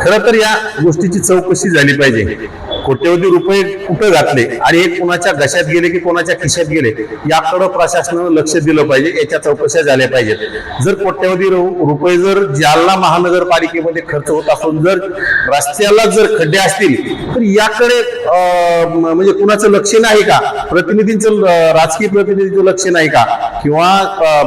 खरं तर या गोष्टीची चौकशी झाली पाहिजे. कोट्यवधी रुपये कुठं घातले आणि हे कोणाच्या घशात गेले की कोणाच्या खिशात गेले याकडे प्रशासनानं लक्ष दिलं पाहिजे. याच्या चौकशा झाल्या पाहिजेत. जर कोट्यवधी रुपये जर जालना महानगरपालिकेमध्ये खर्च होत असून जर रस्त्याला जर खड्डे असतील तर याकडे म्हणजे कुणाचं लक्ष नाही का? प्रतिनिधींचं, राजकीय प्रतिनिधींचं लक्ष नाही का? किंवा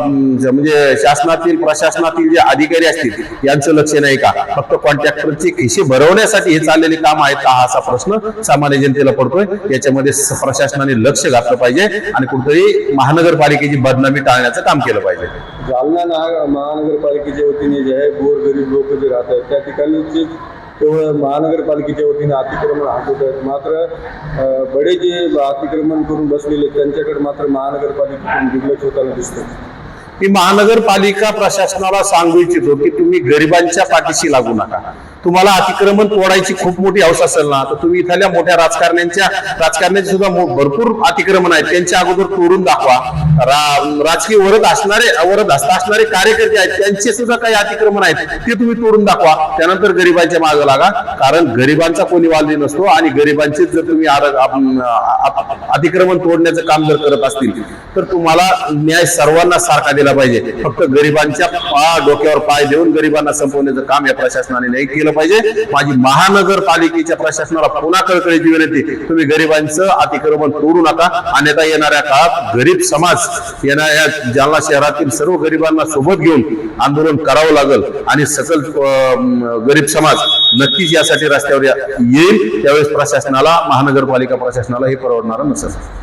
म्हणजे शासनातील प्रशासनातील जे अधिकारी असतील यांचं लक्ष नाही का? फक्त कॉन्ट्रॅक्टरचे खिसे भरवण्यासाठी हे चाललेले काम आहेत का? हा असा प्रश्न सामान्य जनतेला पडतोय. याच्यामध्ये प्रशासनाने लक्ष घातलं पाहिजे आणि कुठेतरी महानगरपालिकेची बदनामी टाळण्याचं काम केलं पाहिजे. जालना महानगरपालिकेच्या वतीने जे आहे गोरगरीब लोक जे राहतात त्या ठिकाणी केवळ महानगरपालिकेच्या वतीने अतिक्रमण हटवत आहेत. मात्र बडे जे अतिक्रमण करून बसलेले त्यांच्याकडे मात्र महानगरपालिकेतून दुर्लक्ष होताना दिसतं. मी महानगरपालिका प्रशासनाला सांगू इच्छितो की तुम्ही गरिबांच्या पाठीशी लागू नका. तुम्हाला अतिक्रमण तोडायची खूप मोठी हौस असेल ना तर तुम्ही इथल्या मोठ्या राजकारण्यांचे सुद्धा भरपूर अतिक्रमण आहेत, त्यांच्या अगोदर तोडून दाखवा. राजकीय वरद असणारे कार्यकर्ते आहेत त्यांचे सुद्धा काही अतिक्रमण आहेत ते तुम्ही तोडून दाखवा. त्यानंतर गरिबांच्या मागे लागा. कारण गरिबांचा कोणी वाली नसतो आणि गरिबांचे जर तुम्ही अतिक्रमण तोडण्याचं काम जर करत असतील तर तुम्हाला न्याय सर्वांना सारखा दिला पाहिजे. फक्त गरिबांच्या डोक्यावर पाय देऊन गरिबांना संपवण्याचं काम या प्रशासनाने नाही केलं पाहिजे. माझी महानगरपालिकेच्या प्रशासनाला पुन्हा कळकळीची विनंती, तुम्ही गरिबांचं अतिक्रमण तोडू नका. अन्यथा येणाऱ्या काळात गरीब समाज येणाऱ्या जालना शहरातील सर्व गरिबांना सोबत घेऊन आंदोलन करावं लागेल आणि सकल गरीब समाज नक्कीच यासाठी रस्त्यावर येईल. त्यावेळेस प्रशासनाला, महानगरपालिका प्रशासनाला हे परवडणार नसेल.